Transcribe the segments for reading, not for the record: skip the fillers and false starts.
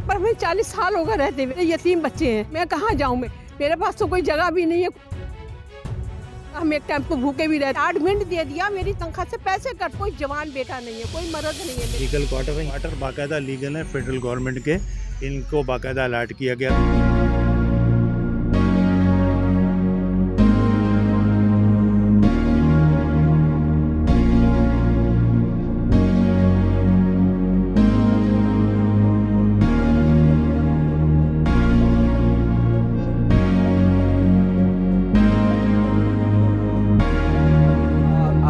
पर मैं 40 साल हो गए रहते हुए, यतीम बच्चे हैं, मैं कहाँ जाऊँ मैं, मेरे पास तो कोई जगह भी नहीं है। हम एक टाइम तो भूखे भी रहते। 8 मिनट दे दिया, मेरी तनख्वाह से पैसे कट, कोई जवान बेटा नहीं है, कोई मर्द नहीं है। लीगल क्वार्टर है, क्वार्टर बाकायदा लीगल है फेडरल गवर्नमेंट के, इनको बाकायदा अलॉट किया गया।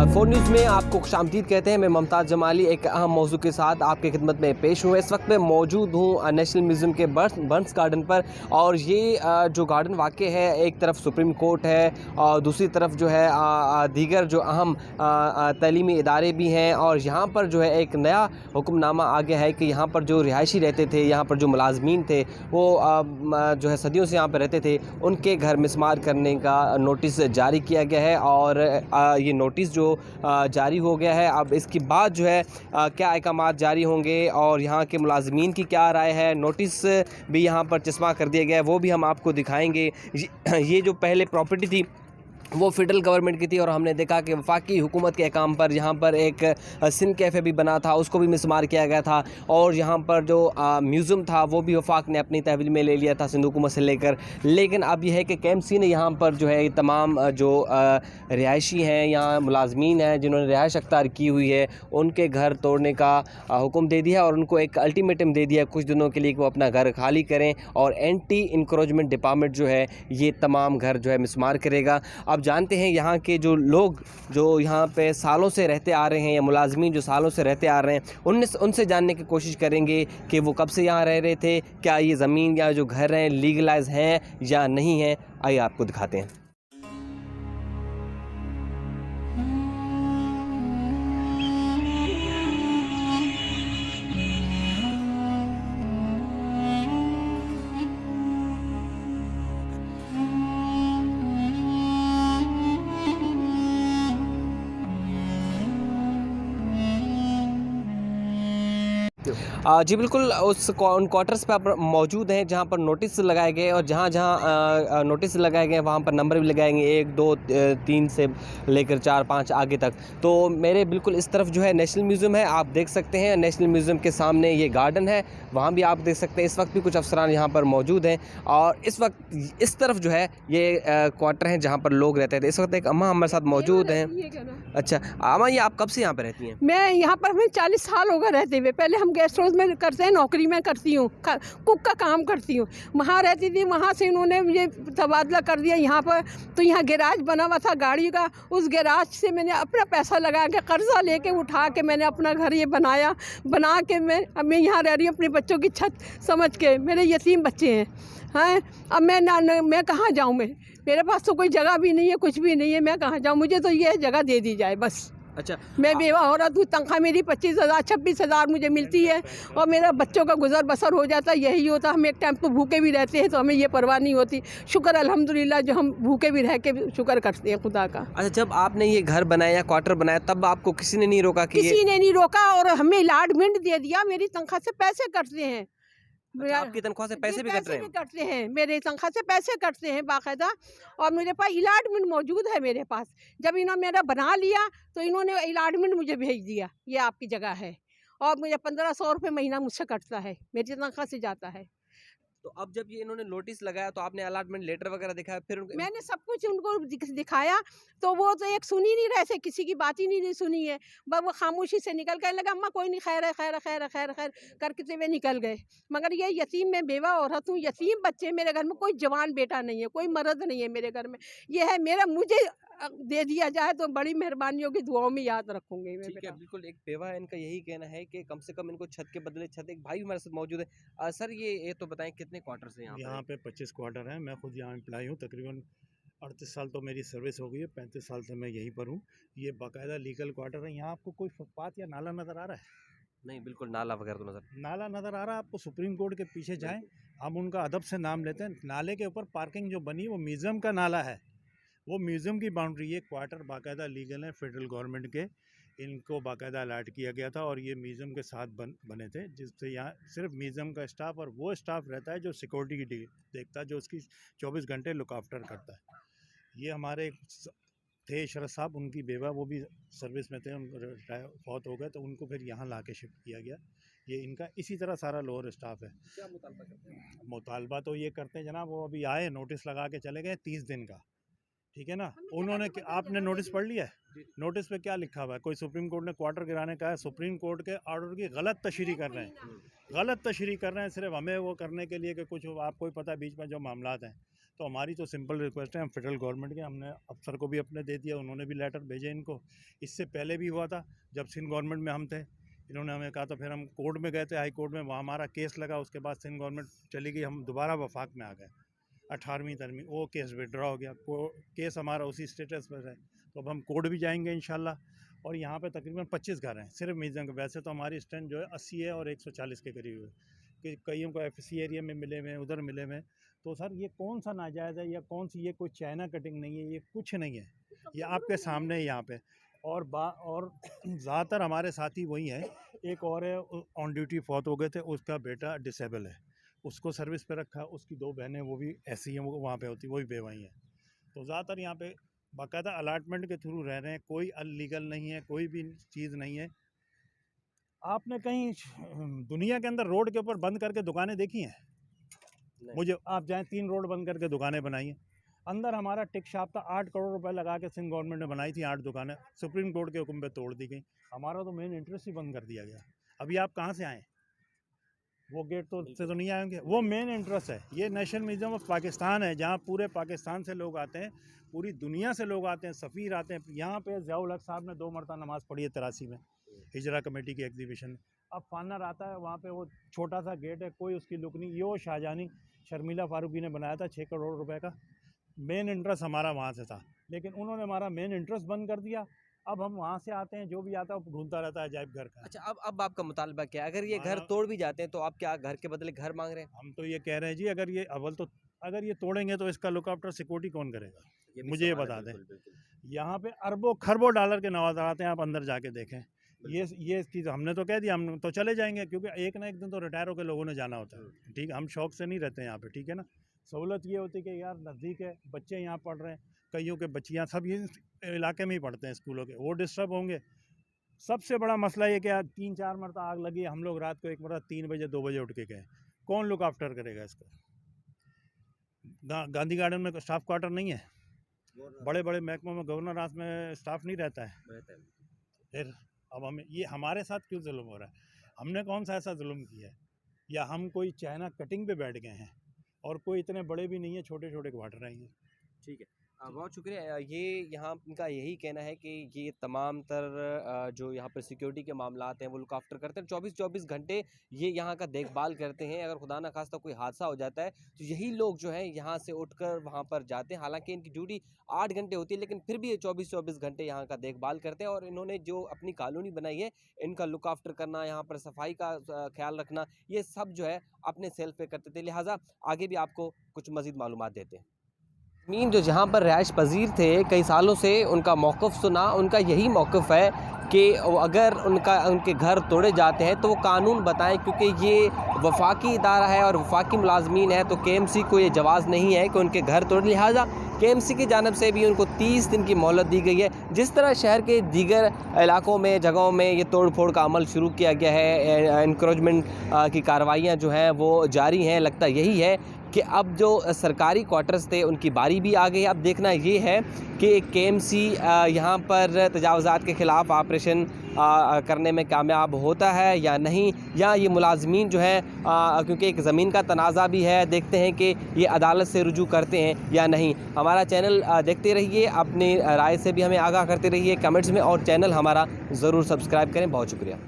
फोर न्यूज़ में आपको खुशामदीद कहते हैं। मैं मुमताज़ जमाली एक अहम मौजू के साथ आपकी खिदमत में पेश हुए। इस वक्त मैं मौजूद हूँ नेशनल म्यूज़ियम के बर्न्स गार्डन पर, और ये जो गार्डन वाक़ है, एक तरफ सुप्रीम कोर्ट है और दूसरी तरफ जो है दीगर जो अहम तलीमी इदारे भी हैं। और यहाँ पर जो है एक नया हुक्मनामा आ गया है कि यहाँ पर जो रिहायशी रहते थे, यहाँ पर जो मुलाजमीन थे, वो जो है सदियों से यहाँ पर रहते थे, उनके घर मिसमार करने का नोटिस जारी किया गया है। और ये नोटिस जो जारी हो गया है, अब इसके बाद जो है क्या अहकामात जारी होंगे और यहाँ के मुलाजमीन की क्या राय है। नोटिस भी यहाँ पर चस्पा कर दिया गया है, वो भी हम आपको दिखाएंगे। ये जो पहले प्रॉपर्टी थी वो फेडरल गवर्नमेंट की थी, और हमने देखा कि वफाकी हुकूमत के अहकाम पर यहाँ पर एक सिंध कैफ़े भी बना था, उसको भी मिसमार किया गया था। और यहाँ पर जो म्यूज़ियम था वो भी वफाक ने अपनी तहवील में ले लिया था सिंध हुकूमत से लेकर। लेकिन अब यह है कि KMC ने यहाँ पर जो है तमाम जो रिहायशी हैं या मुलाजमीन हैं जिन्होंने रिहाइश अख्तियार की हुई है, उनके घर तोड़ने का हुक्म दे दिया, और उनको एक अल्टीमेटम दे दिया कुछ दिनों के लिए कि वो अपना घर खाली करें, और एंटी इंक्रोचमेंट डिपार्टमेंट जो है ये तमाम घर जो है मिसमार करेगा। अब जानते हैं यहाँ के जो लोग जो यहाँ पे सालों से रहते आ रहे हैं, या मुलाजमीन जो सालों से रहते आ रहे हैं, उनसे जानने की कोशिश करेंगे कि वो कब से यहाँ रह रहे थे, क्या ये ज़मीन या जो घर हैं लीगलाइज हैं या नहीं हैं। आइए आपको दिखाते हैं। जी बिल्कुल, उन क्वार्टर्स पे आप मौजूद हैं जहाँ पर नोटिस लगाए गए, और जहाँ जहाँ नोटिस लगाए गए वहाँ पर नंबर भी लगाएंगे 1 2 3 से लेकर 4 5 आगे तक। तो मेरे बिल्कुल इस तरफ जो है नेशनल म्यूज़ियम है, आप देख सकते हैं। नेशनल म्यूज़ियम के सामने ये गार्डन है, वहाँ भी आप देख सकते हैं। इस वक्त भी कुछ अफसरान यहाँ पर मौजूद हैं, और इस वक्त इस तरफ जो है ये क्वार्टर हैं जहाँ पर लोग रहते थे। इस वक्त एक अम्मा हमारे साथ मौजूद हैं। अच्छा अम्मा, ये आप कब से यहाँ पर रहती हैं? मैं यहाँ पर मैं 40 साल हो गए रहते हुए। पहले हम गेस्ट हाउस में करते हैं, नौकरी में करती हूँ, कुक का काम करती हूँ, वहाँ रहती थी। वहाँ से इन्होंने मुझे तबादला कर दिया यहाँ पर। तो यहाँ गैराज बना हुआ था गाड़ी का, उस गैराज से मैंने अपना पैसा लगा के कर्जा लेके उठा के मैंने अपना घर ये बनाया। बना के अब मैं यहाँ रह रही हूँ अपने बच्चों की छत समझ के। मेरे यतीम बच्चे हैं। अब मैं कहाँ जाऊँ मैं, मेरे पास तो कोई जगह भी नहीं है, कुछ भी नहीं है, मैं कहाँ जाऊँ। मुझे तो ये जगह दे दी जाए बस। अच्छा, मैं बेवा औरत हूँ, तनख्वाह मेरी 25,000 26,000 मुझे मिलती है, और मेरा बच्चों का गुजर बसर हो जाता है। यही होता, हम एक टाइम तो भूखे भी रहते हैं तो हमें ये परवाह नहीं होती। शुक्र अल्हम्दुलिल्लाह जो हम भूखे भी रह के शुक्र करते हैं खुदा का। अच्छा, जब आपने ये घर बनाया या क्वार्टर बनाया, तब आपको किसी ने नहीं रोका कि किसी ने नहीं रोका, और हमें अलॉटमेंट दे दिया। मेरी तनख्वाह से पैसे कटते हैं। अच्छा, आपकी तनख्वाह से पैसे भी कट रहे हैं? कटते हैं, मेरे तनख्वाह से पैसे कटते हैं बाकायदा। और मेरे पास अलॉटमेंट मौजूद है मेरे पास। जब इन्होंने मेरा बना लिया तो इन्होंने अलॉटमेंट मुझे भेज दिया, ये आपकी जगह है, और मुझे 1500 रुपये महीना मुझसे कटता है, मेरी तनख्वाह से जाता है। तो अब जब ये इन्होंने नोटिस लगाया तो आपने अलॉटमेंट लेटर वगैरह दिखाया, फिर मैंने सब कुछ उनको दिखाया, तो वो तो एक सुन ही नहीं रहे थे, किसी की बात ही नहीं सुनी है। बस वो खामोशी से निकल गए, लगा अम्मा कोई नहीं, खैर है खैर है खैर है खैर खैर करके हुए निकल गए। मगर ये यतीम, मैं बेवा औरत हूँ, यतीम बच्चे मेरे घर में, कोई जवान बेटा नहीं है, कोई मर्द नहीं है मेरे घर में। ये है मेरा, मुझे दे दिया जाए तो बड़ी मेहरबानी होगी, दुआओं में याद रखूंगी मैं। ठीक है, बिल्कुल एक बेवा है, इनका यही कहना है कि कम से कम इनको छत के बदले छत। एक भाई हमारे साथ मौजूद है। सर ये तो बताएं कितने क्वार्टर से यहाँ पे 25 क्वार्टर है। मैं खुद यहाँ एम्प्लॉय हूँ, तकरीबन 38 साल तो मेरी सर्विस हो गई है, 35 साल से मैं यहीं पर हूँ। ये बाकायदा लीगल क्वार्टर है। यहाँ आपको कोई फुटपाथ या नाला नज़र आ रहा है? नहीं, बिल्कुल नाला वगैरह तो नजर नाला नज़र आ रहा है आपको? सुप्रीम कोर्ट के पीछे जाएं, हम उनका अदब से नाम लेते हैं। नाले के ऊपर पार्किंग जो बनी वो म्यूज़ियम का नाला है, वो म्यूज़ियम की बाउंड्री। ये क्वार्टर बाकायदा लीगल है फेडरल गवर्नमेंट के, इनको बाकायदा अलर्ट किया गया था और ये म्यूज़ियम के साथ बने थे, जिससे यहाँ सिर्फ म्यूज़ियम का स्टाफ और वो स्टाफ रहता है जो सिक्योरिटी देखता है, जो उसकी 24 घंटे लुक आफ्टर करता है। ये हमारे थे इशरत साहब, उनकी बेवा वो भी सर्विस में थे, उनको फौत हो गए तो उनको फिर यहाँ ला के शिफ्ट किया गया। ये इनका इसी तरह सारा लोअर स्टाफ है। क्या मुतालबा करते हैं? मुतालबा तो ये करते हैं जनाब, वो अभी आए, नोटिस लगा के चले गए 30 दिन का, ठीक है ना। उन्होंने आपने नोटिस पढ़ लिया है? नोटिस पे क्या लिखा हुआ है? कोई सुप्रीम कोर्ट ने क्वार्टर गिराने का है, सुप्रीम कोर्ट के ऑर्डर की गलत तशरीह कर रहे हैं, गलत तशरीह कर रहे हैं सिर्फ हमें वो करने के लिए कि कुछ आपको ही पता है बीच में जो मामलात हैं। तो हमारी तो सिंपल रिक्वेस्ट है, हम फेडरल गवर्नमेंट के, हमने अफसर को भी अपने दे दिया, उन्होंने भी लेटर भेजे इनको। इससे पहले भी हुआ था जब सिंध गवर्नमेंट में हम थे, इन्होंने हमें कहा, तो फिर हम कोर्ट में गए थे, हाई कोर्ट में, वहाँ हमारा केस लगा, उसके बाद सिंध गवर्नमेंट चली गई, हम दोबारा वफाक में आ गए 18वीं तरमीम, वो केस विड्रॉ हो गया, केस हमारा उसी स्टेटस पर है। तो अब हम कोर्ट भी जाएंगे इंशाल्लाह। और यहाँ पे तकरीबन 25 घर हैं सिर्फ म्यूज़ियम के। वैसे तो हमारी स्ट्रेंथ जो है 80 है और 140 के करीब है, कि कईयों को एफसी एरिया में मिले हुए, उधर मिले हुए। तो सर ये कौन सा नाजायज़ है या कौन सी, ये कोई चाइना कटिंग नहीं है, ये कुछ नहीं है, ये आपके सामने यहाँ पे। और ज़्यादातर हमारे साथी वही हैं। एक और है ऑन ड्यूटी फौत हो गए थे, उसका बेटा डिसेबल है, उसको सर्विस पे रखा, उसकी 2 बहनें वो भी ऐसी हैं, वो वहाँ पे होती, वो भी बेवाई हैं। तो ज़्यादातर यहाँ पे बाकायदा अलाटमेंट के थ्रू रह रहे हैं, कोई अनलीगल नहीं है, कोई भी चीज़ नहीं है। आपने कहीं दुनिया के अंदर रोड के ऊपर बंद करके दुकानें देखी हैं? मुझे आप जाएं, 3 रोड बंद करके दुकानें बनाई हैं। अंदर हमारा टिक शॉप था, 8 करोड़ रुपए लगा के सिंध गवर्नमेंट ने बनाई थी 8 दुकानें, सुप्रीम कोर्ट के हुक्म पे तोड़ दी गई। हमारा तो मेन इंटरेस्ट ही बंद कर दिया गया। अभी आप कहाँ से आए? वो गेट से तो नहीं आएंगे, वो मेन इंटरेस्ट है। ये नेशनल म्यूज़ियम ऑफ पाकिस्तान है, जहाँ पूरे पाकिस्तान से लोग आते हैं, पूरी दुनिया से लोग आते हैं, सफ़ीर आते हैं। यहाँ पे ज़ियाउल हक साहब ने 2 मरतबा नमाज़ पढ़ी है 83 में, हिजरा कमेटी की एग्जीबिशन। अब फानर आता है, वहाँ पे वो छोटा सा गेट है, कोई उसकी लुक नहीं। ये वो शाहजहानी शर्मिला फारूकी ने बनाया था 6 करोड़ रुपए का। मेन इंटरेस्ट हमारा वहाँ से था, लेकिन उन्होंने हमारा मेन इंटरेस्ट बंद कर दिया। अब हम वहाँ से आते हैं, जो भी आता है वो ढूंढता रहता है अजायब घर का। अच्छा, अब आपका मुतालबा क्या है? अगर ये घर तोड़ भी जाते हैं तो आप क्या घर के बदले घर मांग रहे हैं? हम तो ये कह रहे हैं जी, अगर ये तोड़ेंगे तो इसका लुक आफ्टर सिक्योरिटी कौन करेगा? मुझे ये बता दें। यहाँ पे अरबों खरबों डॉलर के नवाज़ात हैं, आप अंदर जाके देखें। ये चीज़ हमने तो कह दिया, हम तो चले जाएंगे, क्योंकि एक ना एक दिन तो रिटायर होकर लोगों ने जाना होता है, ठीक है। हम शौक से नहीं रहते हैं यहाँ पे, ठीक है ना। सहूलत ये होती है कि यार नज़दीक है, बच्चे यहाँ पढ़ रहे हैं, कईयों के बच्चियाँ सब ये इलाके में ही पढ़ते हैं स्कूलों के, वो डिस्टर्ब होंगे। सबसे बड़ा मसला ये कि 3-4 मरतबा आग लगी, हम लोग रात को एक मरतबा 3 बजे 2 बजे उठ के गए, कौन लुक आफ्टर करेगा इसका? गांधी गार्डन में स्टाफ क्वार्टर नहीं है, बड़े बड़े महकमों में गवर्नर हाउस में स्टाफ नहीं रहता है। फिर अब हमें ये हमारे साथ क्यों जुल्म हो रहा है? हमने कौन सा ऐसा जुल्म किया है? या हम कोई चाइना कटिंग पे बैठ गए हैं? और कोई इतने बड़े भी नहीं है, छोटे छोटे क्वार्टर हैं ये। ठीक है, बहुत शुक्रिया। ये यहाँ इनका यही कहना है कि ये तमाम तर जो यहाँ पर सिक्योरिटी के मामलात हैं वो लुक आफ्टर करते हैं, 24-24 घंटे ये यहाँ का देखभाल करते हैं। अगर खुदा ना खास्ता कोई हादसा हो जाता है तो यही लोग जो है यहाँ से उठकर वहाँ पर जाते हैं। हालांकि इनकी ड्यूटी 8 घंटे होती है, लेकिन फिर भी ये 24-24 घंटे यहाँ का देखभाल करते हैं। और इन्होंने जो अपनी कॉलोनी बनाई है, इनका लुक आफ्टर करना, यहाँ पर सफाई का ख्याल रखना, ये सब जो है अपने सेल्फ पे करते थे। लिहाजा आगे भी आपको कुछ मज़ीद मालूमात देते हैं। मीन जो जहाँ पर रिहाइश पजीर थे, कई सालों से उनका मौक़िफ़ सुना, उनका यही मौक़िफ़ है कि अगर उनके घर तोड़े जाते हैं तो वो कानून बताएं, क्योंकि ये वफाकी इदारा है और वफाकी मुलाजमीन है, तो KMC को ये जवाज़ नहीं है कि उनके घर तोड़। लिहाजा KMC की जानिब से भी उनको 30 दिन की मोहलत दी गई है। जिस तरह शहर के दीगर इलाकों में, जगहों में ये तोड़ फोड़ का अमल शुरू किया गया है, इंक्रोचमेंट की कार्रवाइयाँ जो हैं वो जारी हैं। लगता यही है कि अब जो सरकारी क्वार्टर्स थे उनकी बारी भी आ गई। अब देखना ये है कि KMC यहाँ पर तजावुज़ात के ख़िलाफ़ ऑपरेशन करने में कामयाब होता है या नहीं, या ये मुलाजमीन जो है क्योंकि एक ज़मीन का तनाज़ा भी है, देखते हैं कि ये अदालत से रुजू करते हैं या नहीं। हमारा चैनल देखते रहिए, अपनी राय से भी हमें आगाह करते रहिए कमेंट्स में, और चैनल हमारा ज़रूर सब्सक्राइब करें। बहुत शुक्रिया।